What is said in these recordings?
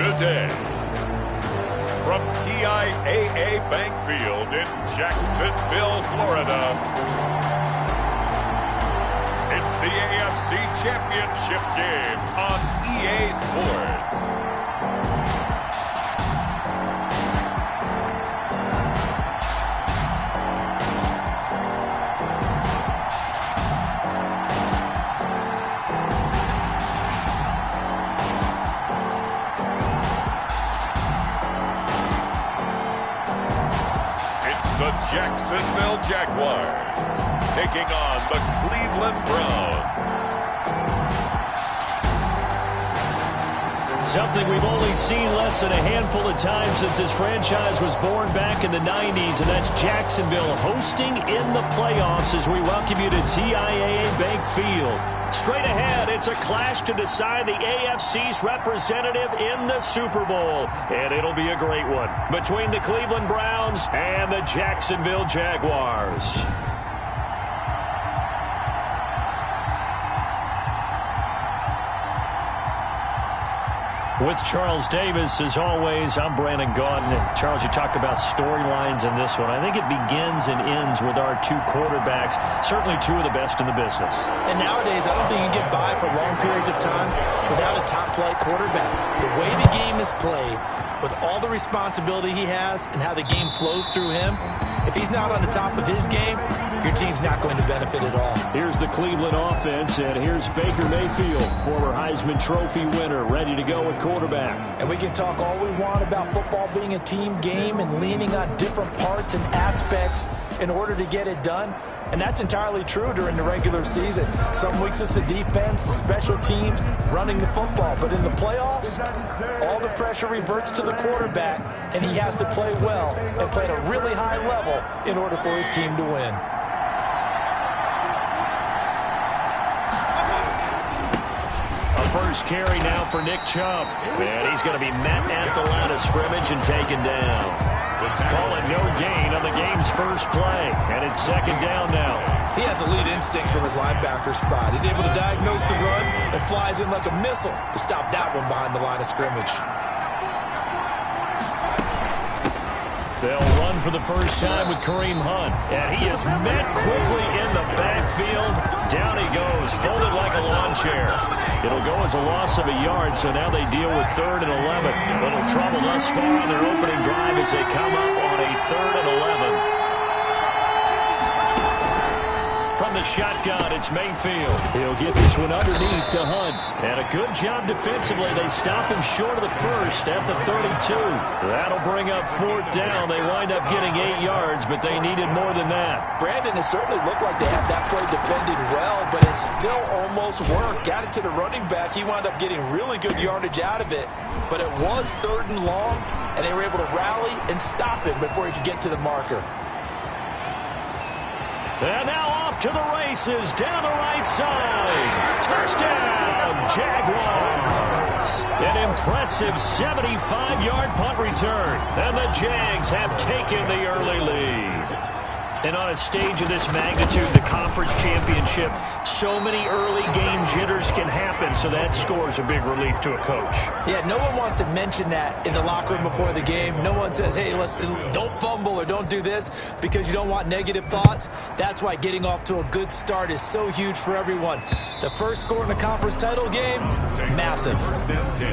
today. From TIAA Bank Field in Jacksonville, Florida, it's the AFC Championship game on EA Sports. The Jacksonville Jaguars taking on the Cleveland Browns. Something we've only seen less than a handful of times since this franchise was born back in the 90s, and that's Jacksonville hosting in the playoffs as we welcome you to TIAA Bank Field. Straight ahead, it's a clash to decide the AFC's representative in the Super Bowl. And it'll be a great one between the Cleveland Browns and the Jacksonville Jaguars. With Charles Davis, as always, I'm Brandon Gaudin. And Charles, you talk about storylines in this one. I think it begins and ends with our two quarterbacks, certainly two of the best in the business. And nowadays, I don't think you can get by for long periods of time without a top-flight quarterback. The way the game is played, with all the responsibility he has and how the game flows through him, if he's not on the top of his game, your team's not going to benefit at all. Here's the Cleveland offense, and here's Baker Mayfield, former Heisman Trophy winner, ready to go at quarterback. And we can talk all we want about football being a team game and leaning on different parts and aspects in order to get it done. And that's entirely true during the regular season. Some weeks it's the defense, special teams, running the football. But in the playoffs, all the pressure reverts to the quarterback, and he has to play well and play at a really high level in order for his team to win. First carry now for Nick Chubb. And he's going to be met at the line of scrimmage and taken down. Call it no gain on the game's first play. And it's second down now. He has elite instincts from his linebacker spot. He's able to diagnose the run and flies in like a missile to stop that one behind the line of scrimmage. They'll run for the first time with Kareem Hunt. And he is met quickly in the backfield. Down he goes, folded like a lawn chair. It'll go as a loss of a yard, so now they deal with 3rd and 11. Little trouble thus far on their opening drive as they come up on a 3rd and 11. From the shotgun, it's Mayfield. He'll get this one underneath to Hunt. And a good job defensively. They stop him short of the first at the 32. That'll bring up 4th down. They wind up getting 8 yards, but they needed more than that. Brandon, it certainly looked like they had that play defended well, but it still almost worked. Got it to the running back. He wound up getting really good yardage out of it. But it was 3rd and long, and they were able to rally and stop him before he could get to the marker. And now off to the races, down the right side. Touchdown, Jaguars. An impressive 75-yard punt return. And the Jags have taken the early lead. And on a stage of this magnitude, the conference championship, so many early game jitters can happen, so that scores a big relief to a coach. Yeah, no one wants to mention that in the locker room before the game. No one says, hey, don't fumble or don't do this because you don't want negative thoughts. That's why getting off to a good start is so huge for everyone. The first score in the conference title game, massive. 10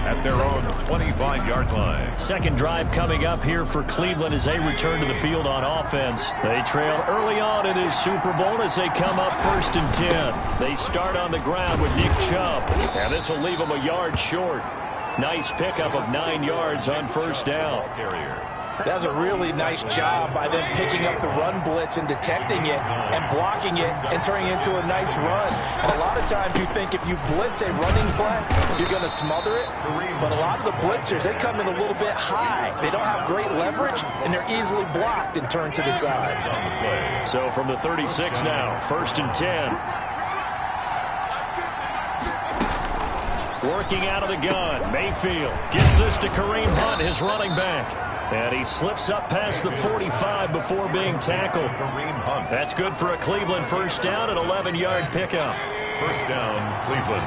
at their own 25-yard line. Second drive coming up here for Cleveland as they return to the field on offense. They trail early on in this Super Bowl as they come up 1st and 10. They start on the ground with Nick Chubb, and this will leave them a yard short. Nice pickup of 9 yards on 1st down. That was a really nice job by them picking up the run blitz and detecting it and blocking it and turning it into a nice run. And a lot of times you think if you blitz a running play, you're going to smother it. But a lot of the blitzers, they come in a little bit high. They don't have great leverage, and they're easily blocked and turned to the side. So from the 36 now, 1st and 10. Working out of the gun, Mayfield gets this to Kareem Hunt, his running back. And he slips up past the 45 before being tackled. That's good for a Cleveland first down, an 11-yard pickup. First down, Cleveland.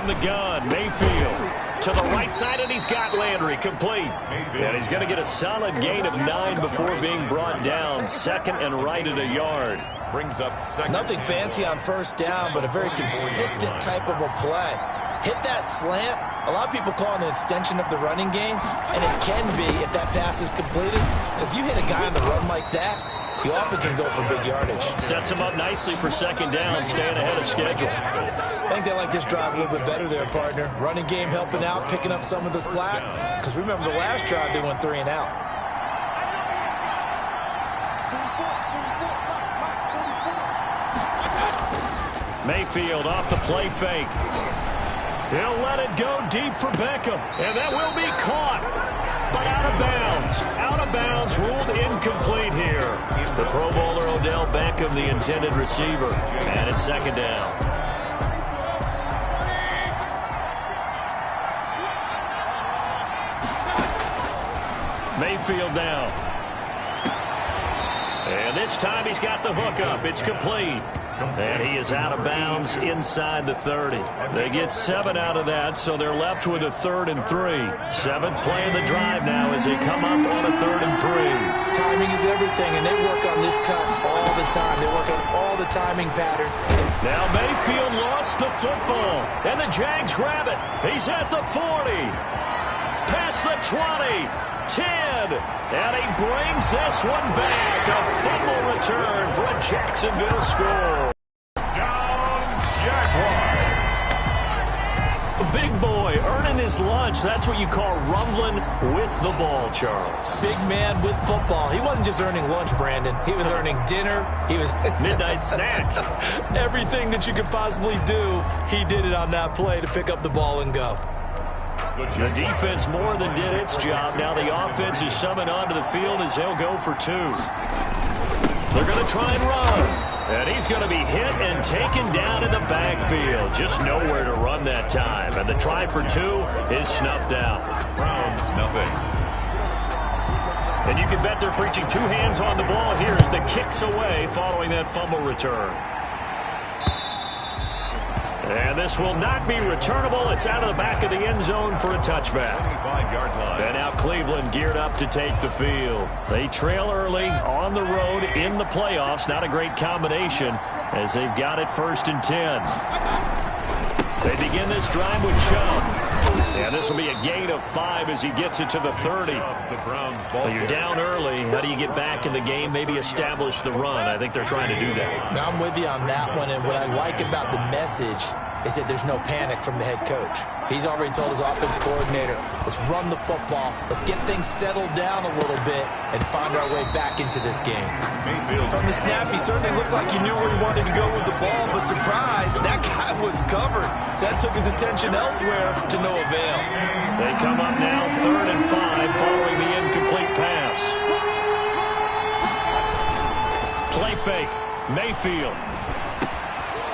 From the gun, Mayfield to the right side, and he's got Landry complete. And he's going to get a solid gain of 9 before being brought down. Second and right at a yard. Brings up second. Nothing fancy on first down, but a very consistent type of a play. Hit that slant. A lot of people call it an extension of the running game, and it can be if that pass is completed. Because you hit a guy on the run like that, you often can go for big yardage. Sets him up nicely for second down, staying ahead of schedule. I think they like this drive a little bit better there, partner. Running game helping out, picking up some of the slack. Because remember the last drive, they went 3 and out. Mayfield off the play fake. He'll let it go deep for Beckham. And that will be caught. But out of bounds. Out of bounds, ruled incomplete here. The Pro Bowler Odell Beckham, the intended receiver. And it's second down. Mayfield now. And this time he's got the hook up. It's complete. And he is out of bounds inside the 30. They get 7 out of that, so they're left with a 3rd and 3. 7th play of the drive now as they come up on a 3rd and 3. Timing is everything, and they work on this cut all the time. They work on all the timing patterns. Now Mayfield lost the football, and the Jags grab it. He's at the 40. Past the 20. 10, and he brings this one back. A fumble return for a Jacksonville score. Down, Jaguar. Big boy earning his lunch. That's what you call rumbling with the ball, Charles. Big man with football. He wasn't just earning lunch, Brandon. He was earning dinner. He was midnight snack. Everything that you could possibly do, he did it on that play to pick up the ball and go. The defense more than did its job. Now the offense is summoned onto the field as they'll go for 2. They're going to try and run. And he's going to be hit and taken down in the backfield. Just nowhere to run that time. And the try for 2 is snuffed out. Browns, nothing. And you can bet they're preaching 2 hands on the ball here as the kick's away following that fumble return. And this will not be returnable. It's out of the back of the end zone for a touchback. 25-yard line. And now Cleveland geared up to take the field. They trail early on the road in the playoffs. Not a great combination as they've got it 1st and 10. They begin this drive with Chubb. And this will be a gain of 5 as he gets it to the 30. You're down early. How do you get back in the game? Maybe establish the run. I think they're trying to do that. Now I'm with you on that one. And what I like about the message is that there's no panic from the head coach. He's already told his offensive coordinator, let's run the football. Let's get things settled down a little bit and find our way back into this game. From the snap, he certainly looked like he knew where he wanted to go with the ball, but surprise, that guy was covered. So that took his attention elsewhere to no avail. They come up now 3rd and 5 following the incomplete pass. Play fake. Mayfield.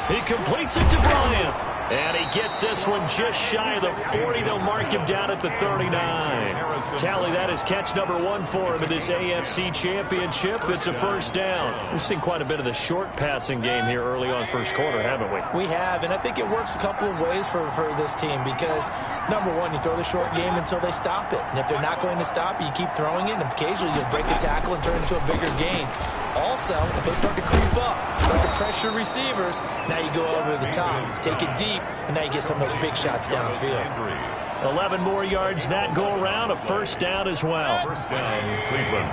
He completes it to Bryant. And he gets this one just shy of the 40. They'll mark him down at the 39. Tally that is catch number 1 for him in this AFC Championship. It's a 1st down. We've seen quite a bit of the short passing game here early on 1st quarter, haven't we? We have, and I think it works a couple of ways for this team because, number 1, you throw the short game until they stop it. And if they're not going to stop it, you keep throwing it, and occasionally you'll break a tackle and turn it into a bigger gain. Also, if they start to creep up, start to pressure receivers, now you go over the top, take it deep, and now you get some of those big shots downfield. 11 more yards that go around, a 1st down as well. 1st down, Cleveland.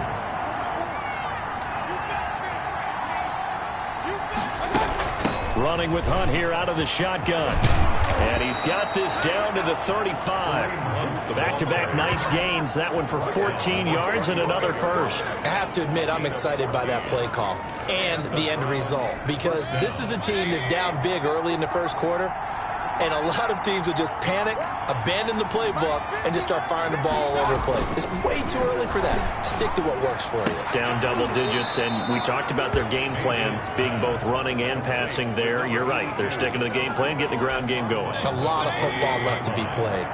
Running with Hunt here out of the shotgun. And he's got this down to the 35. Back-to-back nice gains. That one for 14 yards and another 1st. I have to admit, I'm excited by that play call and the end result because this is a team that's down big early in the 1st quarter. And a lot of teams will just panic, abandon the playbook, and just start firing the ball all over the place. It's way too early for that. Stick to what works for you. Down double digits, and we talked about their game plan being both running and passing there. You're right. They're sticking to the game plan, getting the ground game going. A lot of football left to be played.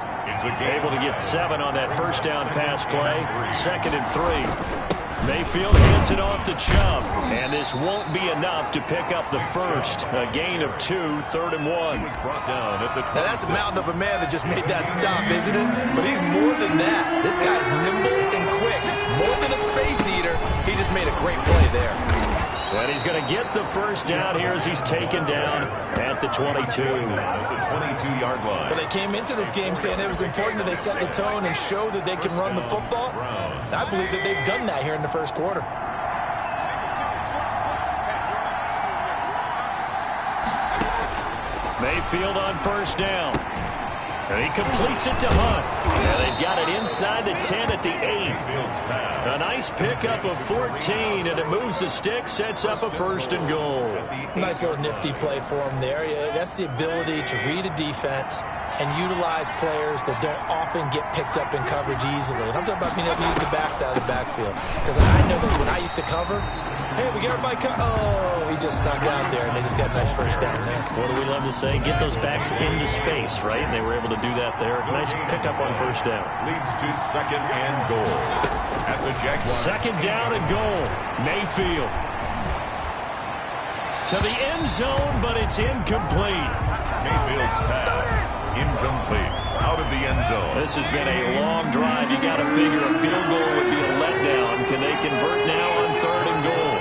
Able to get 7 on that 1st down pass play. 2nd and 3. Mayfield hands it off to Chubb. And this won't be enough to pick up the first. A gain of 2, 3rd and 1. Now that's a mountain of a man that just made that stop, isn't it? But he's more than that. This guy's nimble and quick. More than a space eater. He just made a great play there. And he's going to get the first down here as he's taken down at the 22. The 22-yard line. Well, they came into this game saying it was important that they set the tone and show that they can run the football. And I believe that they've done that here in the first quarter. Mayfield on first down. And he completes it to Hunt. And they've got it inside the 10 at the 8. A nice pickup of 14, and it moves the stick, sets up a 1st and goal. Nice little nifty play for him there. Yeah, that's the ability to read a defense and utilize players that don't often get picked up in coverage easily. And I'm talking about being able to use the backside of the backfield. Because I know that when I used to cover, hey, we got everybody oh, he just snuck out there, and they just got a nice first down there. What do we love to say? Get those backs into space, right? And they were able to do that there. Nice pickup on first down. Leads to 2nd and goal. At the Jaguars. 2nd down and goal. Mayfield. To the end zone, but it's incomplete. Mayfield's pass. Incomplete. Out of the end zone. This has been a long drive. You got to figure a field goal would be a letdown. Can they convert now on 3rd and goal?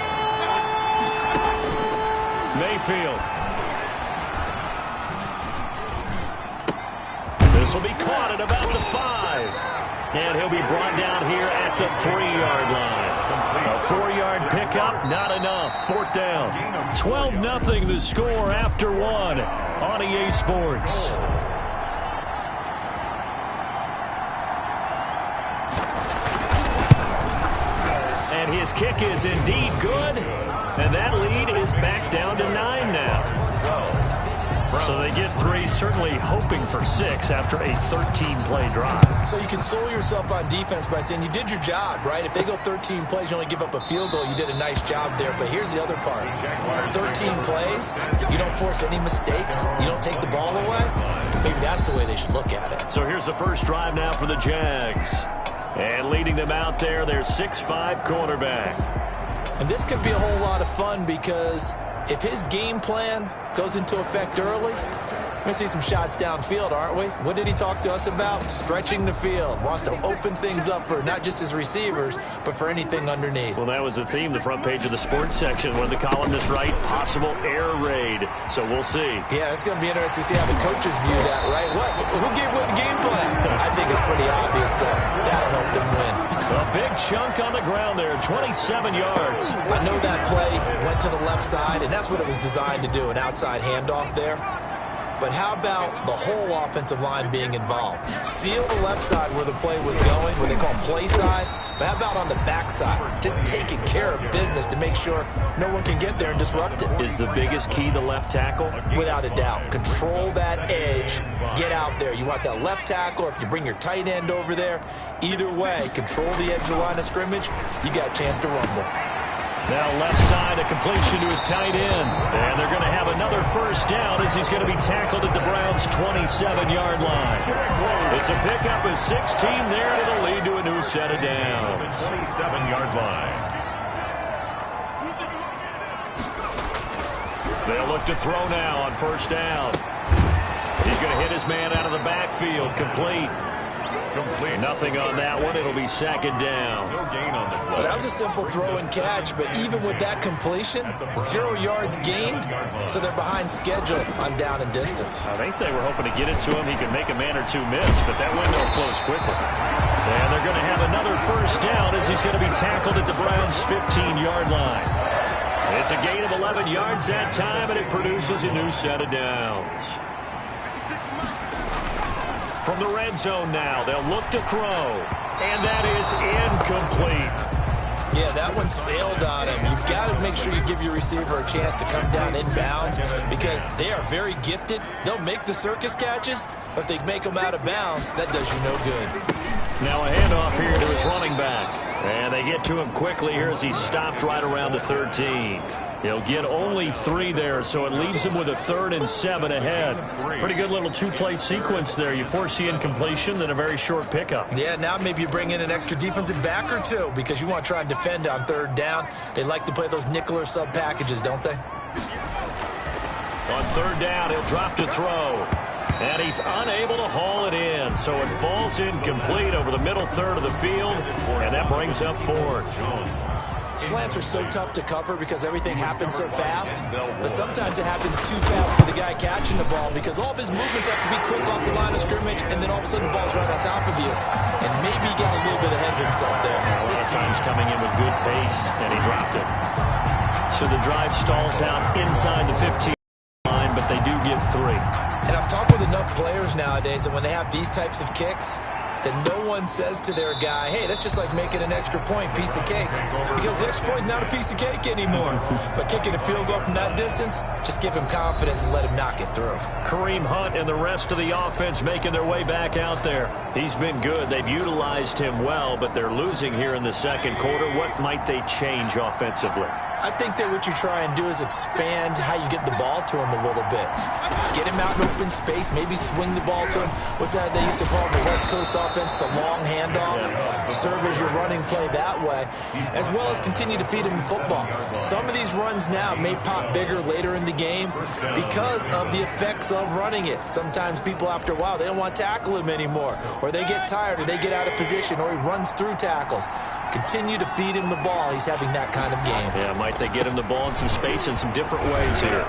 Mayfield. This will be caught at about the 5. And he'll be brought down here at the 3-yard line. A 4-yard pickup, not enough. 4th down. 12-0 the score after 1 on EA Sports. And his kick is indeed good. And that lead is back down to 9 now. So they get 3, certainly hoping for 6 after a 13-play drive. So you console yourself on defense by saying you did your job, right? If they go 13 plays, you only give up a field goal, you did a nice job there. But here's the other part. 13 plays, you don't force any mistakes, you don't take the ball away. Maybe that's the way they should look at it. So here's the first drive now for the Jags. And leading them out there, their 6'5 quarterback. And this could be a whole lot of fun because if his game plan goes into effect early, we're going to see some shots downfield, aren't we? What did he talk to us about? Stretching the field. Wants to open things up for not just his receivers, but for anything underneath. Well, that was the theme, the front page of the sports section. One of the columnists write, possible air raid. So we'll see. Yeah, it's going to be interesting to see how the coaches view that, right? Who gave what game plan? I think it's pretty obvious that that'll help them win. A big chunk on the ground there, 27 yards. I know that play went to the left side, and that's what it was designed to do, an outside handoff there. But how about the whole offensive line being involved? Seal the left side where the play was going, what they call play side. But how about on the back side? Just taking care of business to make sure no one can get there and disrupt it. Is the biggest key the left tackle? Without a doubt. Control that edge. Get out there. You want that left tackle, or if you bring your tight end over there, either way, control the edge of the line of scrimmage, you got a chance to rumble. Now left side, a completion to his tight end. And they're going to have another first down as he's going to be tackled at the Browns' 27-yard line. It's a pickup of 16 there, and it'll lead to a new set of downs. 27-yard line. They'll look to throw now on first down. He's going to hit his man out of the backfield. Complete. Nothing on that one. It'll be 2nd down. No gain on the play. Well, that was a simple throw and catch, but even with that completion, 0 yards gained, so they're behind schedule on down and distance. I think they were hoping to get it to him. He could make a man or two miss, but that window closed quickly. And they're going to have another first down as he's going to be tackled at the Browns' 15-yard line. It's a gain of 11 yards that time, and it produces a new set of downs. From the red zone now, they'll look to throw. And that is incomplete. Yeah, that one sailed on him. You've got to make sure you give your receiver a chance to come down inbounds because they are very gifted. They'll make the circus catches, but they make them out of bounds. That does you no good. Now a handoff here to his running back. And they get to him quickly here as he's stopped right around the 13. He'll get only 3 there, so it leaves him with a 3rd and 7 ahead. Pretty good little 2-play sequence there. You force the incompletion, then a very short pickup. Yeah, now maybe you bring in an extra defensive back or 2 because you want to try and defend on 3rd down. They like to play those nickel or sub packages, don't they? On 3rd down, he'll drop to throw. And he's unable to haul it in, so it falls incomplete over the middle 3rd of the field, and that brings up 4th. Slants are so tough to cover because everything happens so fast, but sometimes it happens too fast for the guy catching the ball because all of his movements have to be quick off the line of scrimmage, and then all of a sudden the ball's right on top of you. And maybe he got a little bit ahead of himself there. A lot of times coming in with good pace, and he dropped it. So the drive stalls out inside the 15 line, but they do get 3. And I've talked with enough players nowadays that when they have these types of kicks, that no one says to their guy, hey, that's just like making an extra point, piece of cake. Because the extra point is not a piece of cake anymore. But kicking a field goal from that distance, just give him confidence and let him knock it through. Kareem Hunt and the rest of the offense making their way back out there. He's been good. They've utilized him well, but they're losing here in the 2nd quarter. What might they change offensively? I think that what you try and do is expand how you get the ball to him a little bit. Get him out in open space, maybe swing the ball to him. What's that they used to call the West Coast offense, the long handoff? Serve as your running play that way, as well as continue to feed him in football. Some of these runs now may pop bigger later in the game because of the effects of running it. Sometimes people, after a while, they don't want to tackle him anymore, or they get tired, or they get out of position, or he runs through tackles. Continue to feed him the ball. He's having that kind of game. Yeah, might they get him the ball in some space in some different ways here.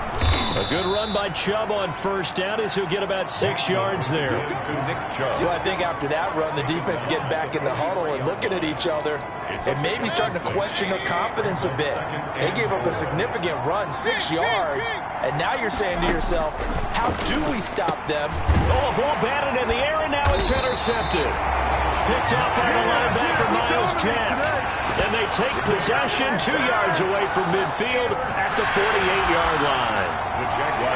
A good run by Chubb on 1st down as he'll get about 6 yards there. Well, I think after that run, the defense getting back in the huddle and looking at each other and maybe starting to question their confidence a bit. They gave up a significant run, 6 yards, and now you're saying to yourself, how do we stop them? Oh, a ball batted in the air, and now it's intercepted. Picked up by the linebacker, Miles Jack. And they take possession 2 yards away from midfield at the 48-yard line.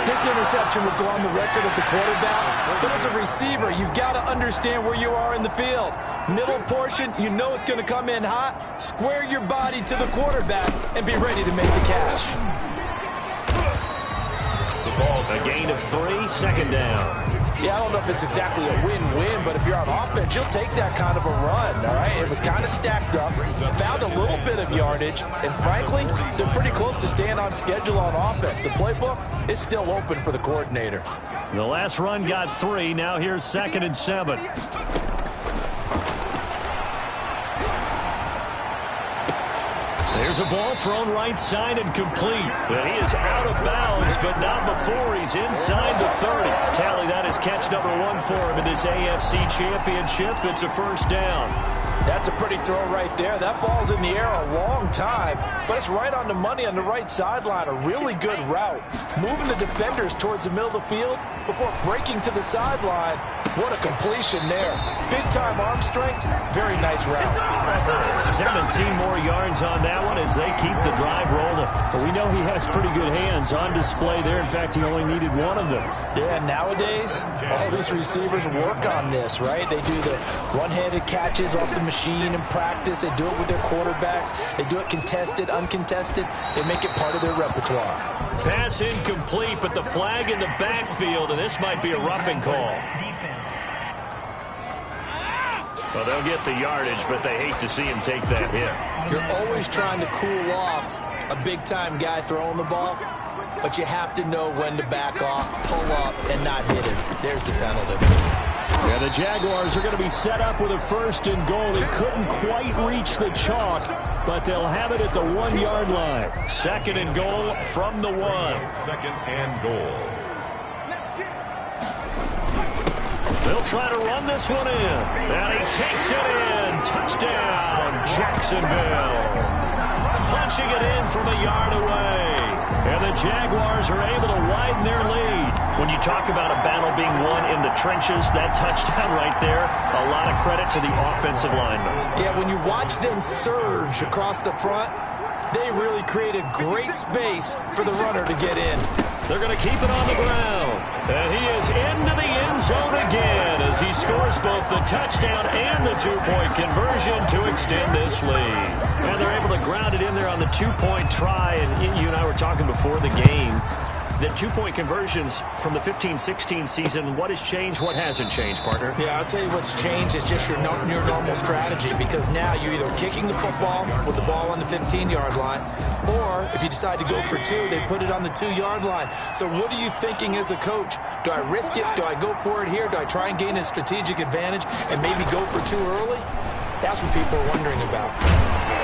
This interception will go on the record of the quarterback, but as a receiver, you've got to understand where you are in the field. Middle portion, you know it's going to come in hot. Square your body to the quarterback and be ready to make the catch. A gain of 3, 2nd down. Yeah, I don't know if it's exactly a win-win, but if you're on offense, you'll take that kind of a run, all right? It was kind of stacked up, found a little bit of yardage, and frankly, they're pretty close to staying on schedule on offense. The playbook is still open for the coordinator. The last run got 3. Now here's 2nd and 7. There's a ball thrown right side and complete. But he is out of bounds, but not before he's inside the 30. Tally, that is catch number 1 for him in this AFC Championship. It's a 1st down. That's a pretty throw right there. That ball's in the air a long time, but it's right on the money on the right sideline. A really good route. Moving the defenders towards the middle of the field before breaking to the sideline. What a completion there. Big-time arm strength. Very nice route. 17 more yards on that one as they keep the drive rolling. But we know he has pretty good hands on display there. In fact, he only needed 1 of them. Yeah, nowadays, all these receivers work on this, right? They do the one-handed catches off the machine in practice. They do it with their quarterbacks. They do it contested, uncontested. They make it part of their repertoire. Pass incomplete, but the flag in the backfield, and this might be a roughing call. Well, they'll get the yardage, but they hate to see him take that hit. You're always trying to cool off a big-time guy throwing the ball, but you have to know when to back off, pull up, and not hit him. There's the penalty. Yeah, the Jaguars are going to be set up with a 1st and goal. They couldn't quite reach the chalk, but they'll have it at the 1-yard line. 2nd and goal from the 1. 2nd and goal. They'll try to run this one in. And he takes it in. Touchdown, Jacksonville. Punching it in from a yard away. And the Jaguars are able to widen their lead. When you talk about a battle being won in the trenches, that touchdown right there, a lot of credit to the offensive linemen. Yeah, when you watch them surge across the front, they really created great space for the runner to get in. They're going to keep it on the ground. And he is into the end zone again as he scores both the touchdown and the two-point conversion to extend this lead. And they're able to ground it in there on the two-point try. And you and I were talking before the game. The two-point conversions from the 15-16 season, what has changed, what hasn't changed, partner? Yeah, I'll tell you what's changed is just your normal strategy, because now you're either kicking the football with the ball on the 15-yard line, or if you decide to go for two, they put it on the 2-yard line. So what are you thinking as a coach? Do I risk it? Do I go for it here? Do I try and gain a strategic advantage and maybe go for two early? That's what people are wondering about.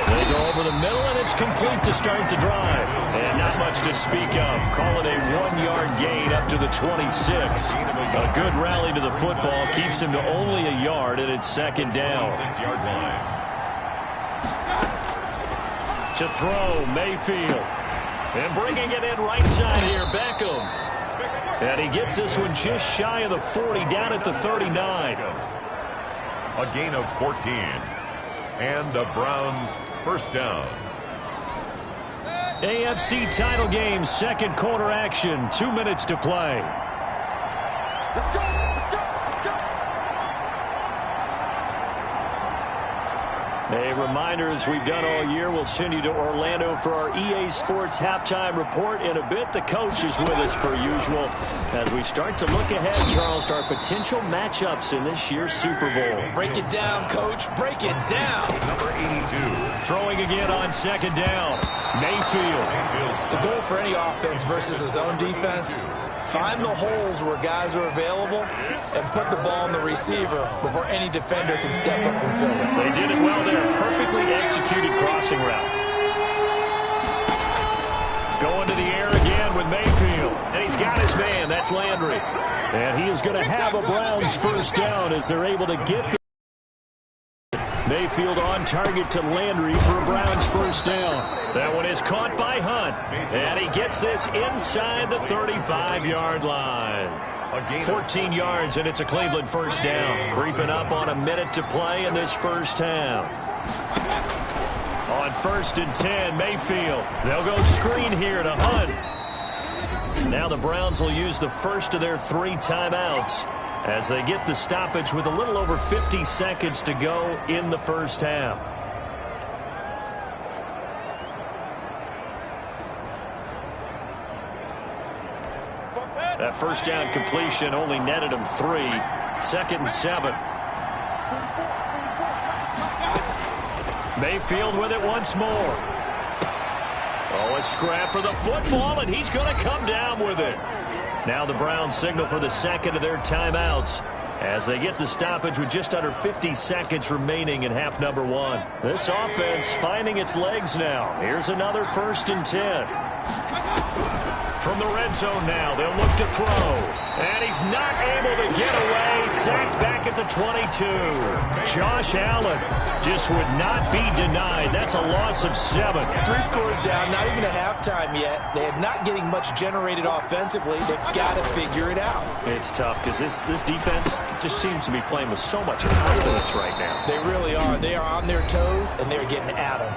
They go over the middle, and it's complete to start the drive. And not much to speak of. Call it a 1-yard gain up to the 26. A good rally to the football keeps him to only a yard, and it's second down. 6-yard line. To throw, Mayfield. And bringing it in right side here, Beckham. And he gets this one just shy of the 40, down at the 39. A gain of 14. And the Browns first down. AFC title game, second quarter action. 2 minutes to play. Let's go. A reminder, as we've done all year, we'll send you to Orlando for our EA Sports halftime report in a bit. The coach is with us per usual as we start to look ahead, Charles, to our potential matchups in this year's Super Bowl. Break it down, Coach. Break it down. Number 82. Throwing again on second down. Mayfield. The goal for any offense versus a zone defense, find the holes where guys are available and put the ball on the receiver before any defender can step up and fill it. They did it well there. Perfectly executed crossing route. Going to the air again with Mayfield. And he's got his man. That's Landry. And he is going to have a Browns first down as they're able to get the Mayfield on target to Landry for a Browns first down. That one is caught by Hunt. And he gets this inside the 35-yard line. 14 yards, and it's a Cleveland first down. Creeping up on a minute to play in this first half. On 1st and 10, Mayfield. They'll go screen here to Hunt. Now the Browns will use the first of their 3 timeouts as they get the stoppage with a little over 50 seconds to go in the first half. That first down completion only netted him 3. 2nd and 7. Mayfield with it once more. Oh, a scrap for the football, and he's going to come down with it. Now the Browns signal for the second of their timeouts as they get the stoppage with just under 50 seconds remaining in half number 1. This offense finding its legs now. Here's another 1st and 10. From the red zone now, they'll look to throw. And he's not able to get away. Sacked back at the 22. Josh Allen just would not be denied. That's a loss of 7. 3 scores down, not even a halftime yet. They are not getting much generated offensively. They've got to figure it out. It's tough because this defense just seems to be playing with so much confidence right now. They really are. They are on their toes, and they're getting at them.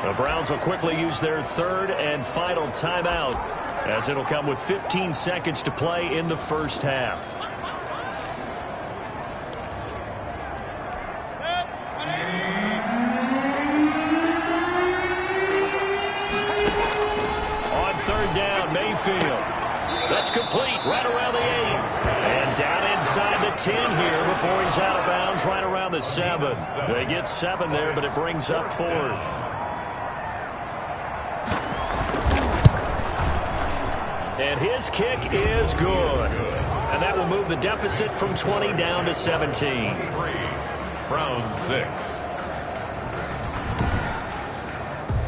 The Browns will quickly use their 3rd and final timeout, as it'll come with 15 seconds to play in the first half. On 3rd down, Mayfield. That's complete right around the 8. And down inside the 10 here before he's out of bounds right around the 7. They get 7 there, but it brings up 4th. And his kick is good. And that will move the deficit from 20 down to 17. 3. Browns 6.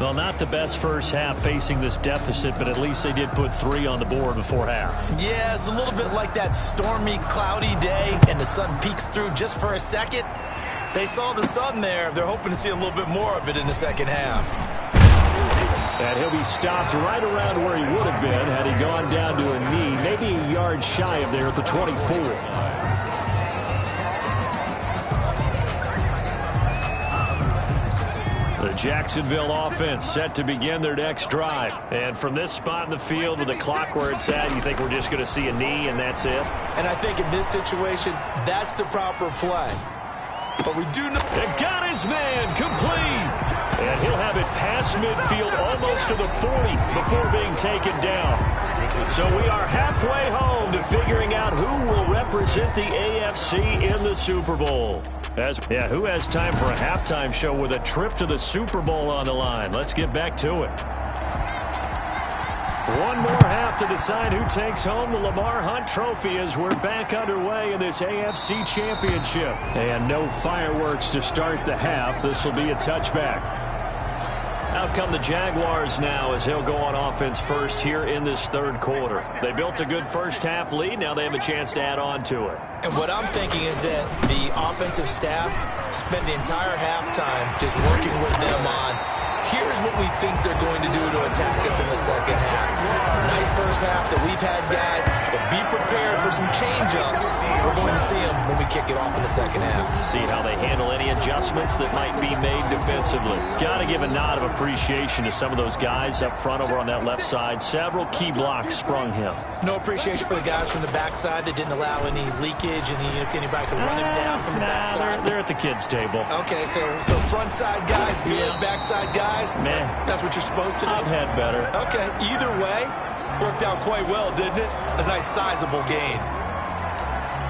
Well, not the best first half facing this deficit, but at least they did put 3 on the board before half. Yeah, it's a little bit like that stormy, cloudy day, and the sun peeks through just for a second. They saw the sun there. They're hoping to see a little bit more of it in the second half. And he'll be stopped right around where he would have been had he gone down to a knee, maybe a yard shy of there at the 24. The Jacksonville offense set to begin their next drive. And from this spot in the field with the clock where it's at, you think we're just going to see a knee and that's it? And I think in this situation, that's the proper play. But we do know... And got his man complete. And he'll have it past midfield almost to the 40 before being taken down. So we are halfway home to figuring out who will represent the AFC in the Super Bowl. Who has time for a halftime show with a trip to the Super Bowl on the line? Let's get back to it. One more half to decide who takes home the Lamar Hunt Trophy as we're back underway in this AFC Championship. And no fireworks to start the half. This will be a touchback. Out come the Jaguars now as they'll go on offense first here in this third quarter. They built a good first half lead. Now they have a chance to add on to it. And what I'm thinking is that the offensive staff spend the entire halftime just working with them on, here's what we think they're going to do to attack us in the second half. Nice first half that we've had, guys, but be prepared for some change-ups. We're going to see them when we kick it off in the second half. See how they handle any adjustments that might be made defensively. Got to give a nod of appreciation to some of those guys up front over on that left side. Several key blocks sprung him. No appreciation for the guys from the backside that didn't allow any leakage and anybody could run him down from the backside. They're at the kids' table. Okay, so front side guys good, backside guys, man, that's what you're supposed to do. I've had better. Okay, either way, worked out quite well, didn't it? A nice sizable gain.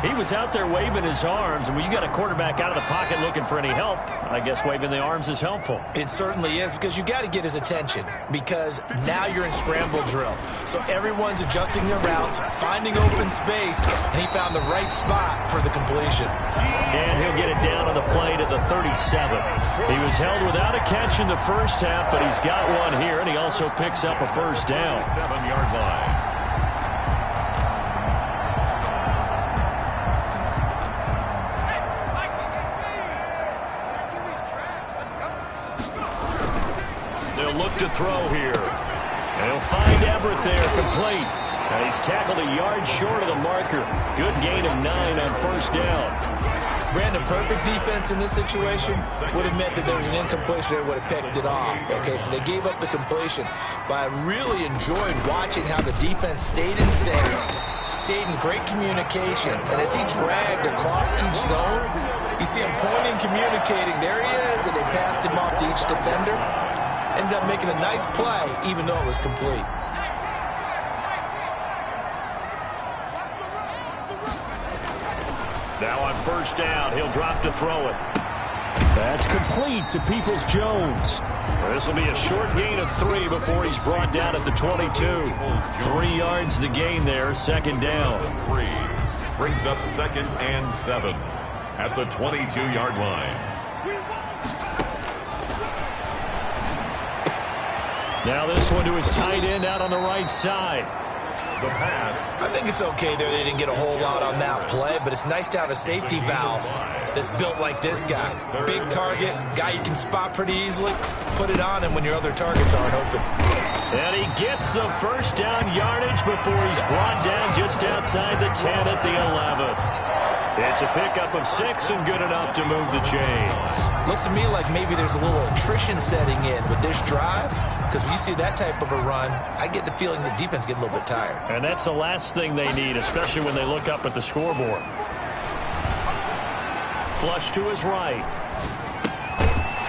He was out there waving his arms, and when you got a quarterback out of the pocket looking for any help, I guess waving the arms is helpful. It certainly is, because you got to get his attention, because now you're in scramble drill. So everyone's adjusting their routes, finding open space, and he found the right spot for the completion. And he'll get it down on the play to the 37. He was held without a catch in the first half, but he's got one here, and he also picks up a first down. 7-yard line. Look to throw here. And he'll find Everett there, complete. And he's tackled a yard short of the marker. Good gain of 9 on first down. Brandon, perfect defense in this situation would have meant that there was an incompletion that would have picked it off. Okay, so they gave up the completion. But I really enjoyed watching how the defense stayed in sync, stayed in great communication. And as he dragged across each zone, you see him pointing, communicating. There he is, and they passed him off to each defender. Ended up making a nice play, even though it was complete. Now on first down, he'll drop to throw it. That's complete to Peoples-Jones. This will be a short gain of 3 before he's brought down at the 22. 3 yards the gain there, second down. 3 brings up 2nd and 7 at the 22-yard line. Now this one to his tight end out on the right side. The pass. I think it's okay there. They didn't get a whole lot on that play, but it's nice to have a safety valve that's built like this guy. Big target, guy you can spot pretty easily. Put it on him when your other targets aren't open. And he gets the first down yardage before he's brought down just outside the 10 at the 11. It's a pickup of 6 and good enough to move the chains. Looks to me like maybe there's a little attrition setting in with this drive, because when you see that type of a run, I get the feeling the defense getting a little bit tired. And that's the last thing they need, especially when they look up at the scoreboard. Flush to his right.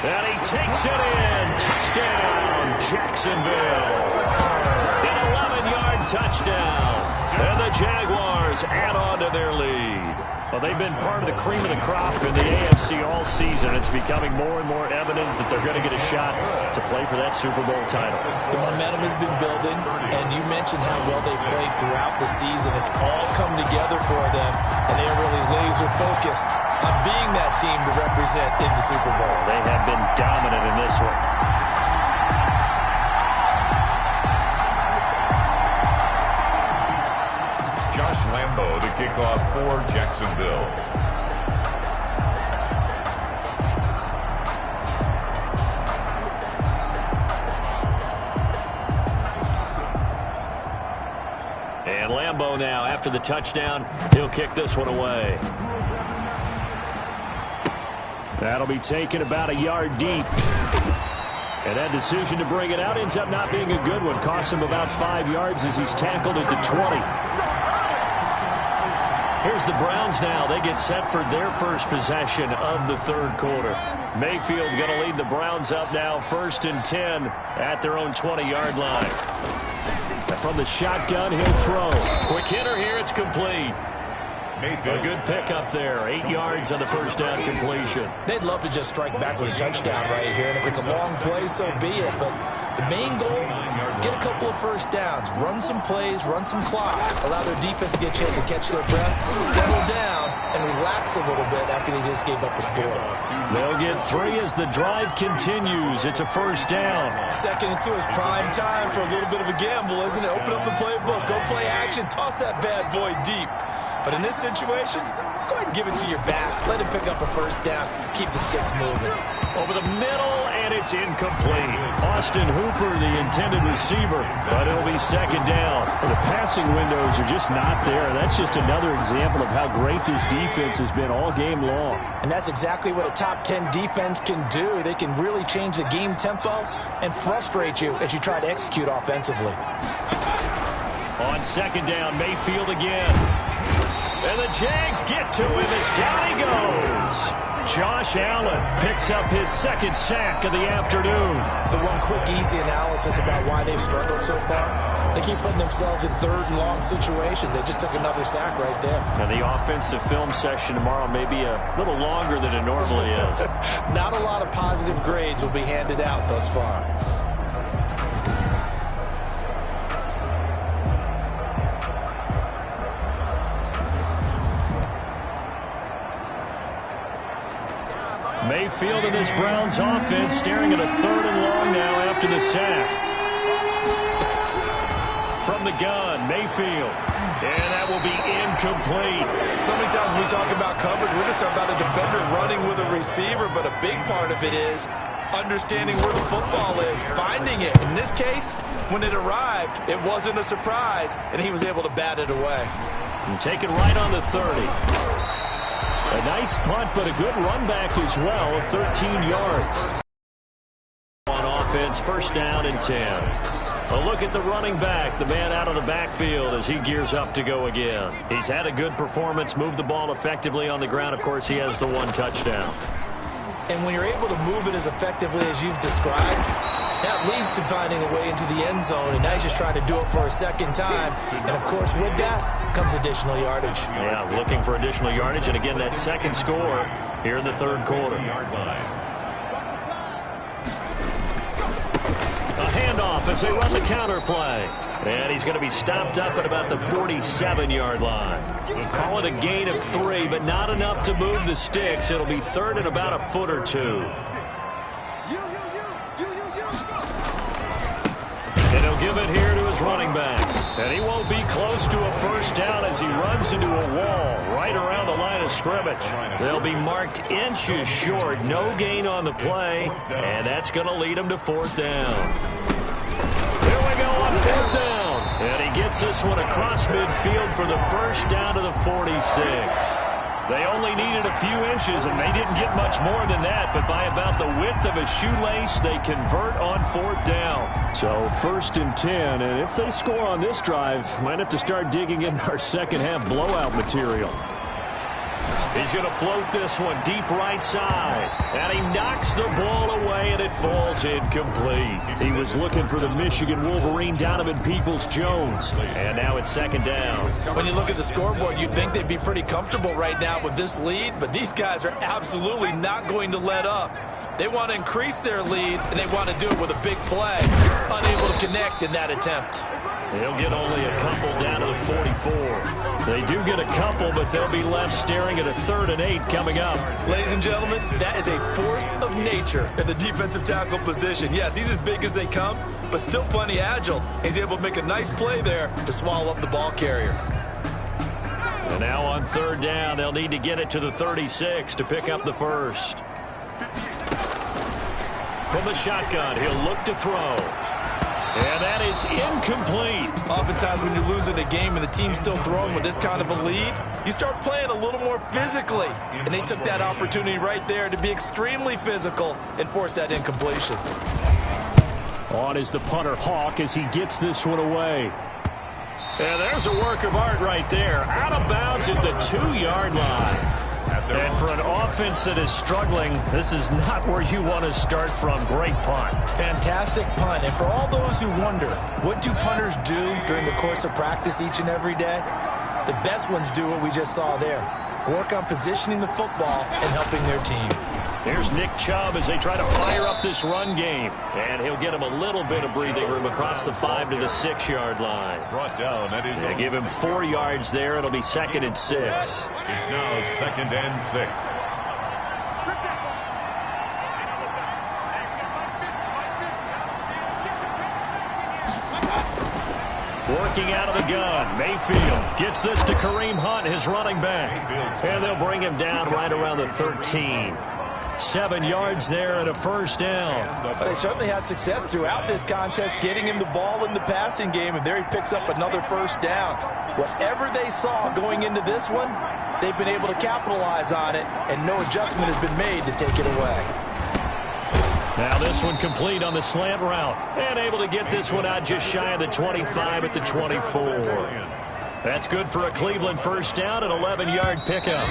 And he takes it in. Touchdown, Jacksonville. An 11-yard touchdown. And the Jaguars add on to their lead. Well, they've been part of the cream of the crop in the AFC all season. It's becoming more and more evident that they're going to get a shot to play for that Super Bowl title. The momentum has been building, and you mentioned how well they've played throughout the season. It's all come together for them, and they're really laser-focused on being that team to represent in the Super Bowl. They have been dominant in this one. Josh Lambo to kick off for Jacksonville. And Lambo now, after the touchdown, he'll kick this one away. That'll be taken about a yard deep. And that decision to bring it out ends up not being a good one. Costs him about 5 yards as he's tackled at the 20. Here's the Browns now. They get set for their first possession of the third quarter. Mayfield going to lead the Browns up now, 1st and 10 at their own 20-yard line. And from the shotgun, he'll throw. Quick hitter here. It's complete. A good pickup there. 8 yards on the first down completion. They'd love to just strike back with a touchdown right here. And if it's a long play, so be it. But the main goal, get a couple of first downs. Run some plays, run some clock. Allow their defense to get a chance to catch their breath, settle down, and relax a little bit after they just gave up a score. They'll get 3 as the drive continues. It's a first down. 2nd and 2 is prime time for a little bit of a gamble, isn't it? Open up the playbook. Go play action. Toss that bad boy deep. But in this situation, go ahead and give it to your back. Let him pick up a first down. Keep the sticks moving. Over the middle, and it's incomplete. Austin Hooper, the intended receiver, but it'll be 2nd down. Well, the passing windows are just not there. That's just another example of how great this defense has been all game long. And that's exactly what a top 10 defense can do. They can really change the game tempo and frustrate you as you try to execute offensively. On 2nd down, Mayfield again. And the Jags get to him as down he goes. Josh Allen picks up his 2nd sack of the afternoon. So one quick, easy analysis about why they've struggled so far. They keep putting themselves in 3rd and long situations. They just took another sack right there. Now the offensive film session tomorrow may be a little longer than it normally is. Not a lot of positive grades will be handed out thus far. Mayfield in this Browns offense staring at a 3rd and long now after the sack. From the gun, Mayfield. And that will be incomplete. So many times when we talk about coverage, we're just talking about a defender running with a receiver, but a big part of it is understanding where the football is, finding it. In this case, when it arrived, it wasn't a surprise, and he was able to bat it away. And take it right on the 30. A nice punt, but a good run back as well, 13 yards. On offense, 1st down and 10. A look at the running back, the man out of the backfield as he gears up to go again. He's had a good performance, moved the ball effectively on the ground. Of course, he has the 1 touchdown. And when you're able to move it as effectively as you've described, that leads to finding a way into the end zone, and now he's just trying to do it for a 2nd time. And, of course, with that comes additional yardage. Yeah, looking for additional yardage, and again, that 2nd score here in the 3rd quarter. A handoff as they run the counter play. And he's going to be stopped up at about the 47-yard line. Call it a gain of 3, but not enough to move the sticks. It'll be 3rd and about a foot or 2. And he'll give it here to his running back. And he won't be close to a first down as he runs into a wall right around the line of scrimmage. They'll be marked inches short. No gain on the play. And that's going to lead him to 4th down. Here we go on 4th down. And he gets this one across midfield for the first down to the 46. They only needed a few inches, and they didn't get much more than that. But by about the width of a shoelace, they convert on 4th down. So 1st and 10, and if they score on this drive, might have to start digging in our 2nd half blowout material. He's going to float this one deep right side. And he knocks the ball away, and it falls incomplete. He was looking for the Michigan Wolverine, Donovan Peoples-Jones. And now it's 2nd down. When you look at the scoreboard, you'd think they'd be pretty comfortable right now with this lead, but these guys are absolutely not going to let up. They want to increase their lead, and they want to do it with a big play. Unable to connect in that attempt. They'll get only a couple down to the 44. They do get a couple, but they'll be left staring at a 3rd and 8 coming up. Ladies and gentlemen, that is a force of nature at the defensive tackle position. Yes, he's as big as they come, but still plenty agile. He's able to make a nice play there to swallow up the ball carrier. And now on 3rd down, they'll need to get it to the 36 to pick up the first. From the shotgun, he'll look to throw. And that is incomplete. Oftentimes when you're losing a game and the team's still throwing with this kind of a lead, you start playing a little more physically. And they took that opportunity right there to be extremely physical and force that incompletion. On is the punter Hawk as he gets this one away. And there's a work of art right there. Out of bounds at the 2-yard line. And for an offense that is struggling, this is not where you want to start from. Great punt. Fantastic punt. And for all those who wonder, what do punters do during the course of practice each and every day? The best ones do what we just saw there. Work on positioning the football and helping their team. Here's Nick Chubb as they try to fire up this run game. And he'll get him a little bit of breathing room across the 5 to the 6-yard line. Brought down. That is They give him 4 yards there. It'll be 2nd and 6. It's now 2nd and 6. Working out of the gun. Mayfield gets this to Kareem Hunt, his running back. And they'll bring him down right around the 13. 7 yards there and a first down. Well, they certainly had success throughout this contest getting him the ball in the passing game, and there he picks up another first down. Whatever they saw going into this one, they've been able to capitalize on it, and no adjustment has been made to take it away. Now this one complete on the slant route, and able to get this one out just shy of the 25 at the 24. That's good for a Cleveland first down, an 11-yard pickup.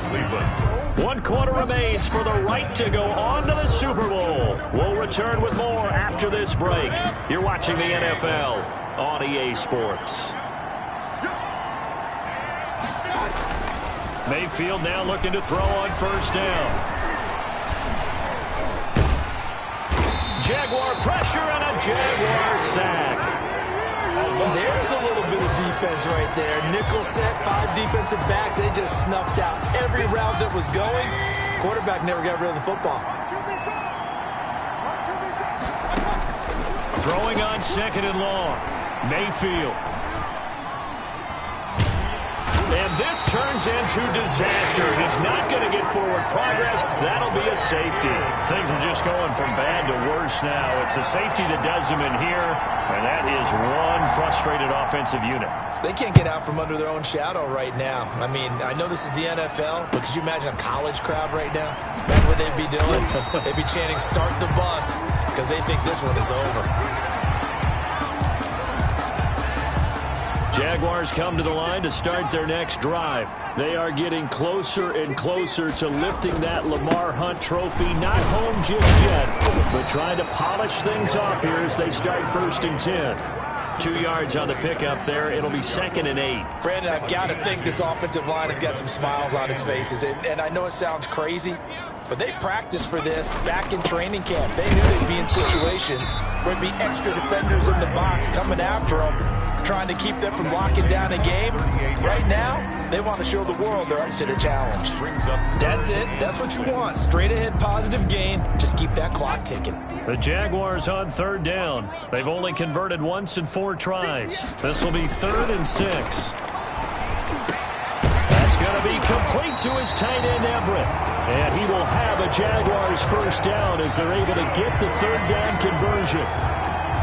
Cleveland. 1 quarter remains for the right to go on to the Super Bowl. We'll return with more after this break. You're watching the NFL on EA Sports. Mayfield now looking to throw on first down. Jaguar pressure and a Jaguar sack. There's a little bit of defense right there. Nickel set, 5 defensive backs. They just snuffed out every route that was going. Quarterback never got rid of the football. Throwing on 2nd and long. Mayfield. And this turns into disaster. He's not going to get forward progress. That'll be a safety. Things are just going from bad to worse now. It's a safety that does them in here, and that is one frustrated offensive unit. They can't get out from under their own shadow right now. I mean, I know this is the NFL, but could you imagine a college crowd right now? That's what they'd be doing. They'd be chanting, "Start the bus," because they think this one is over. Jaguars come to the line to start their next drive. They are getting closer and closer to lifting that Lamar Hunt trophy. Not home just yet, but trying to polish things off here as they start 1st and 10. 2 yards on the pickup there. It'll be 2nd and 8. Brandon, I've got to think this offensive line has got some smiles on its faces. And I know it sounds crazy, but they practiced for this back in training camp. They knew they'd be in situations where there'd be extra defenders in the box coming after them, trying to keep them from locking down a game. Right now, they want to show the world they're up to the challenge. That's it. That's what you want. Straight ahead positive gain. Just keep that clock ticking. The Jaguars on 3rd down. They've only converted once in 4 tries. This will be 3rd and 6. That's going to be complete to his tight end, Everett. And he will have a Jaguars first down as they're able to get the 3rd down conversion.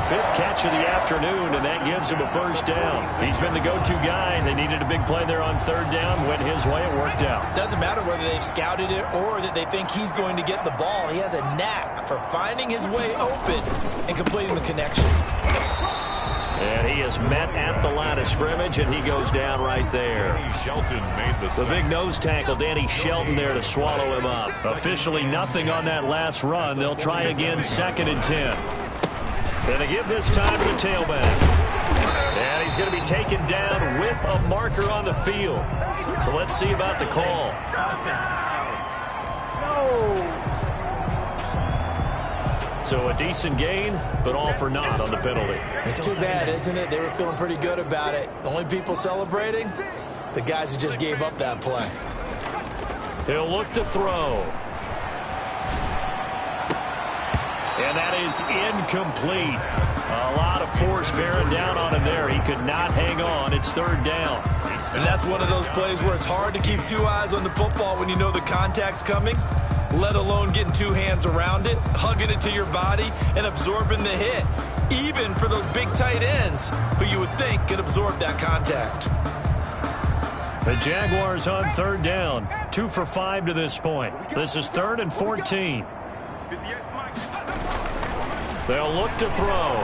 5th catch of the afternoon, and that gives him a first down. He's been the go-to guy. They needed a big play there on 3rd down. Went his way. It worked out. Doesn't matter whether they've scouted it or that they think he's going to get the ball. He has a knack for finding his way open and completing the connection. And he is met at the line of scrimmage, and he goes down right there. Shelton made the big nose tackle, Danny Shelton, there to swallow him up. Officially nothing on that last run. They'll try again 2nd and 10. And they give this time to the tailback. And he's going to be taken down with a marker on the field. So let's see about the call. So a decent gain, but all for naught on the penalty. It's too bad, isn't it? They were feeling pretty good about it. The only people celebrating, the guys who just gave up that play. He'll look to throw. And that is incomplete. A lot of force bearing down on him there. He could not hang on. It's 3rd down. And that's one of those plays where it's hard to keep 2 eyes on the football when you know the contact's coming, let alone getting 2 hands around it, hugging it to your body, and absorbing the hit. Even for those big tight ends who you would think could absorb that contact. The Jaguars on 3rd down. 2 for 5 to this point. This is 3rd and 14. They'll look to throw.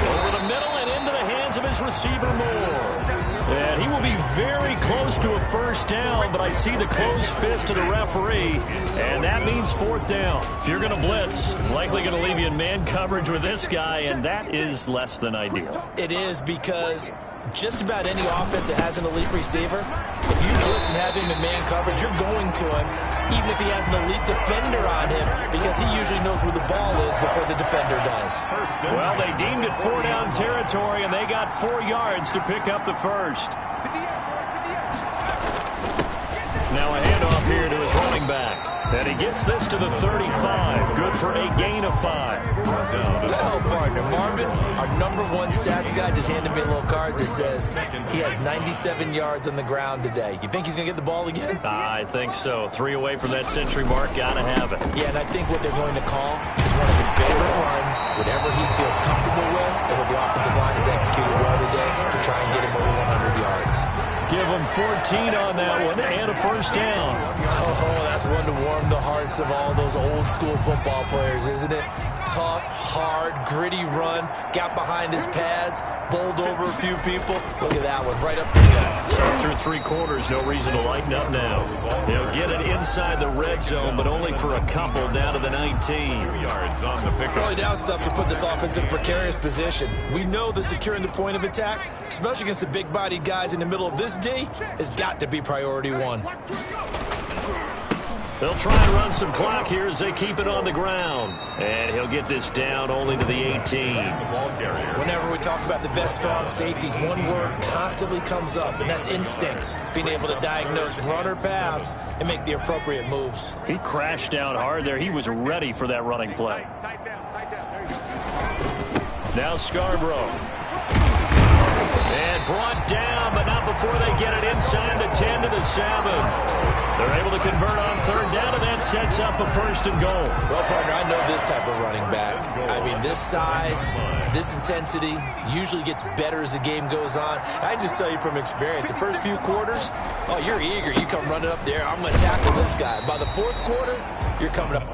Over the middle and into the hands of his receiver Moore. And he will be very close to a first down, but I see the closed fist of the referee, and that means fourth down. If you're going to blitz, likely going to leave you in man coverage with this guy, and that is less than ideal. It is, because just about any offense that has an elite receiver, if you blitz and have him in man coverage, you're going to him, even if he has an elite defender on him, because he usually knows where the ball is before the defender does. Well, they deemed it 4-down territory, and they got 4 yards to pick up the first. Now a handoff here to his running back. And he gets this to the 35. Good for a gain of 5. Well, partner, Marvin, our #1 stats guy, just handed me a little card that says he has 97 yards on the ground today. You think he's going to get the ball again? I think so. 3 away from that century mark. Got to have it. Yeah, and I think what they're going to call is one of his favorite runs, whatever he feels comfortable with, and what the offensive line has executed well today, to try and get him over 100 yards. Give him 14 on that one and a first down. Oh, that's one to warm the hearts of all those old school football players, isn't it? Tough, hard, gritty run, got behind his pads, bowled over a few people. Look at that one, right up the gut. So through 3 quarters, no reason to lighten up now. He'll get it inside the red zone, but only for a couple, down to the 19. Early down stuff to put this offense in a precarious position. We know that securing the point of attack, especially against the big-bodied guys in the middle of this D, has got to be priority 1. They'll try and run some clock here as they keep it on the ground. And he'll get this down only to the 18. Whenever we talk about the best strong safeties, one word constantly comes up, and that's instincts. Being able to diagnose run or pass and make the appropriate moves. He crashed down hard there. He was ready for that running play. Now Scarborough. And brought down, but not before they get it inside the 10 to the 7. They're able to convert on 3rd down, and that sets up a 1st and goal. Well, partner, I know this type of running back. I mean, this size, this intensity usually gets better as the game goes on. I just tell you from experience, the first few quarters, oh, you're eager. You come running up there, I'm going to tackle this guy. By the 4th quarter, you're coming up.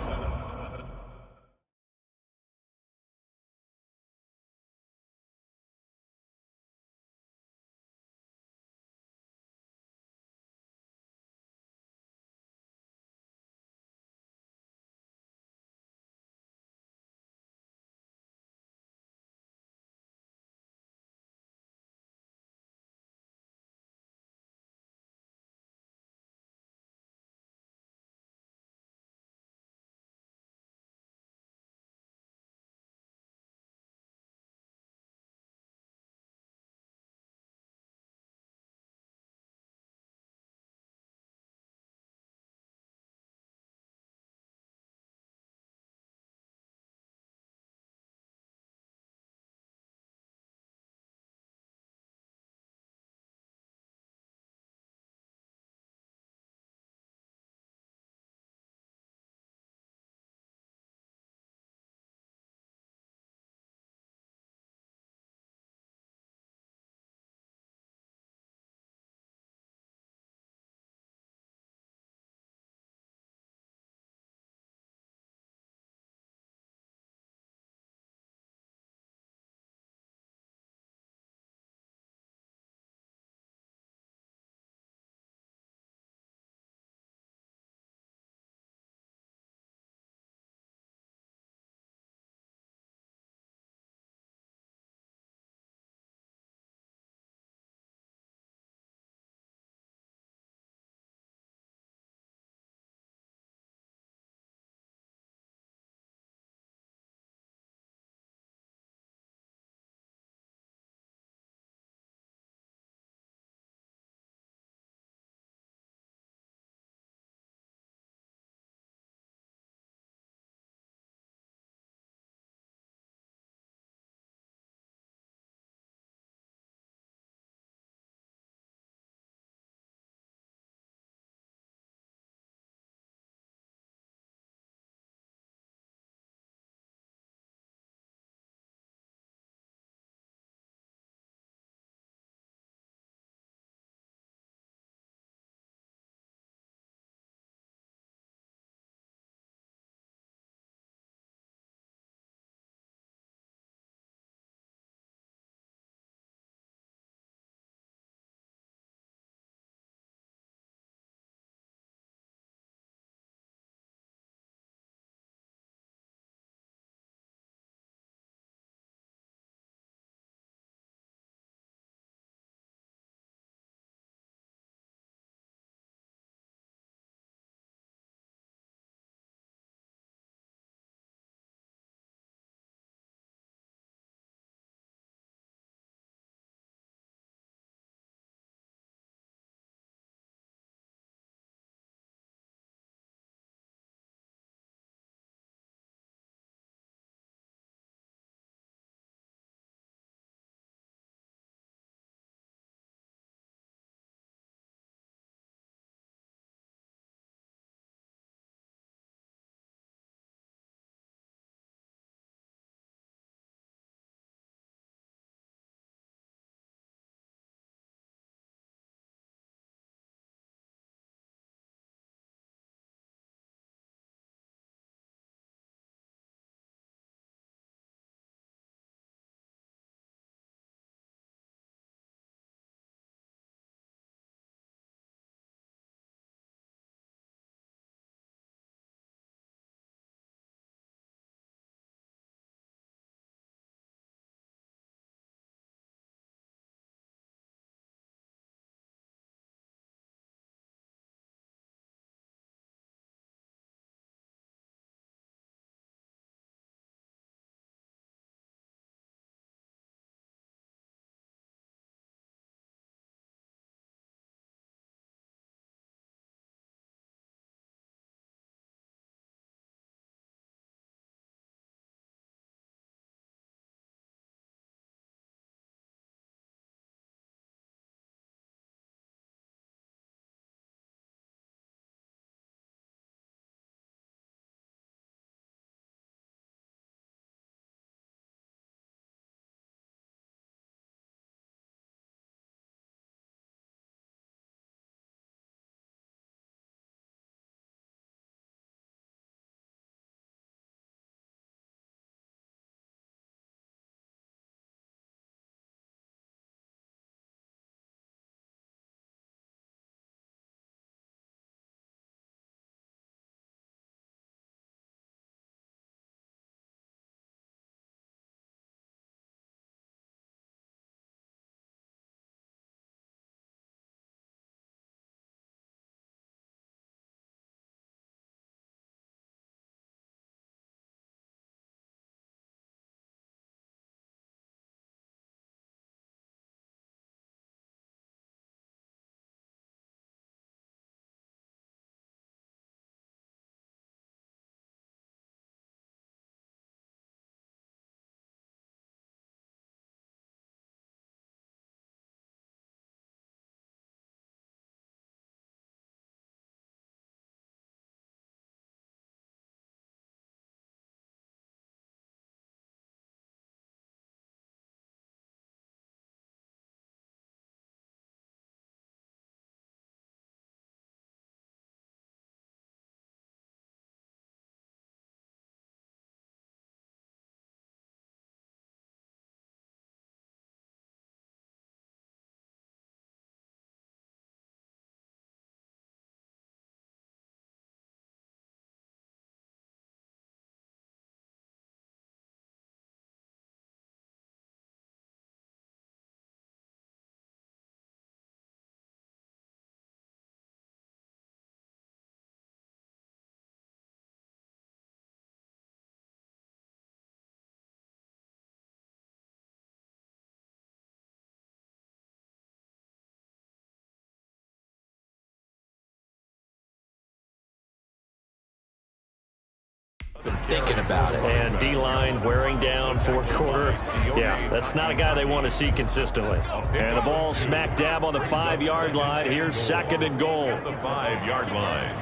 been thinking about it. And D-line wearing down fourth quarter. Yeah, that's not a guy they want to see consistently. And the ball smack dab on the 5-yard line. Here's second and goal. The 5-yard line.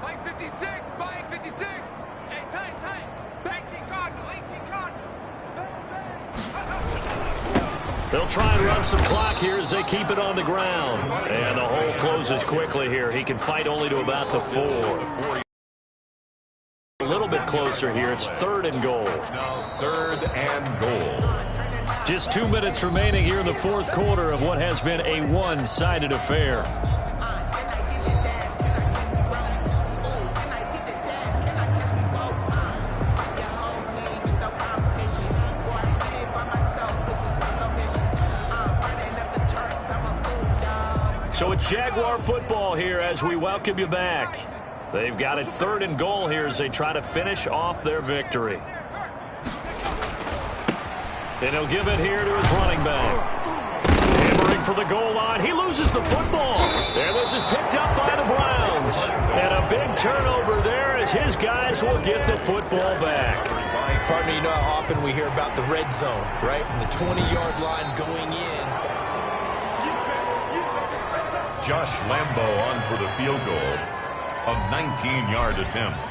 Mike 56, Mike 56. Hey, tight. 18 Cardinal, 18 Cardinal. They'll try and run some clock here as they keep it on the ground. And the hole closes quickly here. He can fight only to about the 4. A little bit closer here. It's third and goal. Now third and goal. Just 2 minutes remaining here in the fourth quarter of what has been a one-sided affair. So it's Jaguar football here as we welcome you back. They've got it third and goal here as they try to finish off their victory. And he'll give it here to his running back. Hammering for the goal line. He loses the football. And this is picked up by the Browns. And a big turnover there as his guys will get the football back. Partner, you know how often we hear about the red zone, right? From the 20-yard line going in. Josh Lambo on for the field goal. A 19-yard attempt.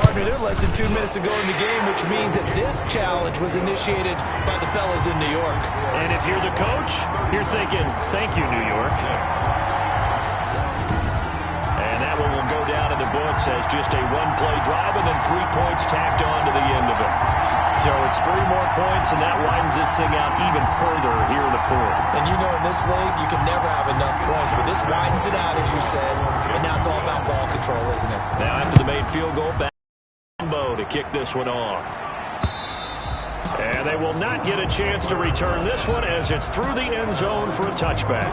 Partner, they're less than 2 minutes to go in the game, which means that this challenge was initiated by the fellas in New York. And if you're the coach, you're thinking, thank you, New York. And that one will go down in the books as just a one-play drive and then 3 points tacked on to the end of it. So it's 3 more points, and that widens this thing out even further here in the fourth. And you know in this league, you can never have enough points, but this widens it out, as you said, and now it's all about ball control, isn't it? Now after the made field goal, back to Lambo to kick this one off. And they will not get a chance to return this one as it's through the end zone for a touchback.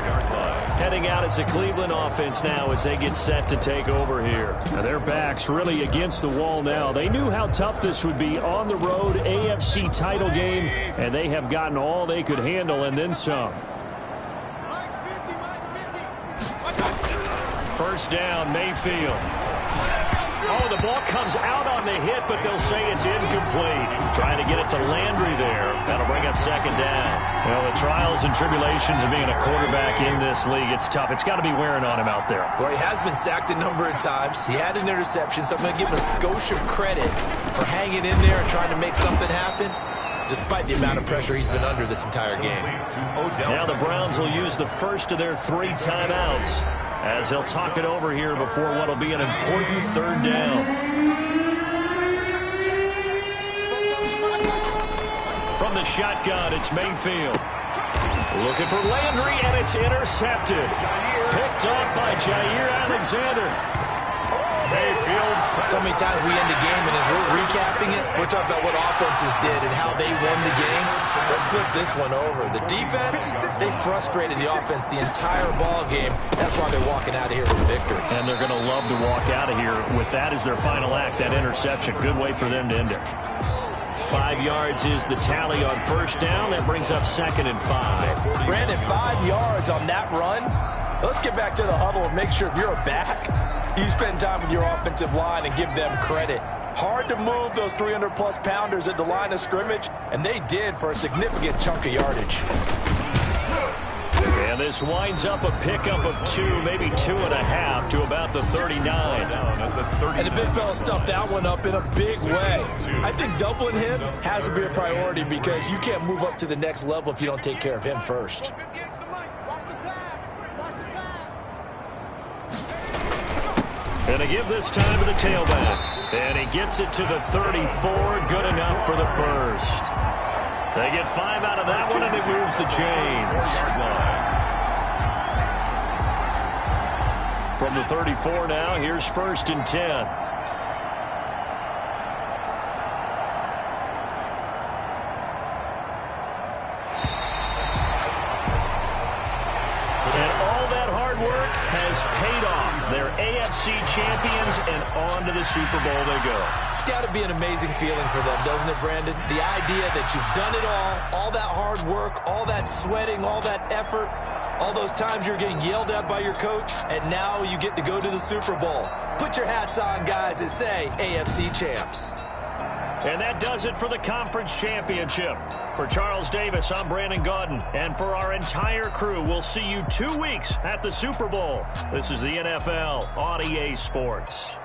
Heading out, it's the Cleveland offense now as they get set to take over here. Now their backs really against the wall now. They knew how tough this would be on the road, AFC title game, and they have gotten all they could handle and then some. Mike's 50, Mike's 50. First down, Mayfield. Oh, the ball comes out on the hit, but they'll say it's incomplete. Trying to get it to Landry there. That'll bring up second down. Well, the trials and tribulations of being a quarterback in this league, it's tough. It's got to be wearing on him out there. Well, he has been sacked a number of times. He had an interception, so I'm going to give him a skosh of credit for hanging in there and trying to make something happen, despite the amount of pressure he's been under this entire game. Now the Browns will use the first of their 3 timeouts as they'll talk it over here before what will be an important third down. From the shotgun, it's Mayfield. Looking for Landry, and it's intercepted. Picked off by Jair Alexander. Mayfield. So many times we end the game, and as we're recapping it, we're talking about what offenses did and how they won the game. Let's flip this one over. The defense, they frustrated the offense the entire ball game. That's why they're walking out of here with a victory. And they're going to love to walk out of here with that as their final act, that interception. Good way for them to end it. 5 yards is the tally on first down. That brings up second and 5. Brandon, 5 yards on that run. Let's get back to the huddle and make sure if you're a back, you spend time with your offensive line and give them credit. Hard to move those 300-plus pounders at the line of scrimmage, and they did for a significant chunk of yardage. And this winds up a pickup of 2, maybe 2.5 to about the 39. And the big fella stuffed that one up in a big way. I think doubling him has to be a priority because you can't move up to the next level if you don't take care of him first. And they give this time to the tailback. And he gets it to the 34. Good enough for the first. They get 5 out of that one, and it moves the chains. From the 34 now, here's first and 10. Has paid off. They're AFC champions, and on to the Super Bowl they go. It's got to be an amazing feeling for them, doesn't it, Brandon? The idea that you've done it all that hard work, all that sweating, all that effort, All those times you're getting yelled at by your coach, and now you get to go to the Super Bowl. Put your hats on, guys, and say AFC champs. And that does it for the conference championship. For Charles Davis, I'm Brandon Gaudin. And for our entire crew, we'll see you 2 weeks at the Super Bowl. This is the NFL on EA Sports.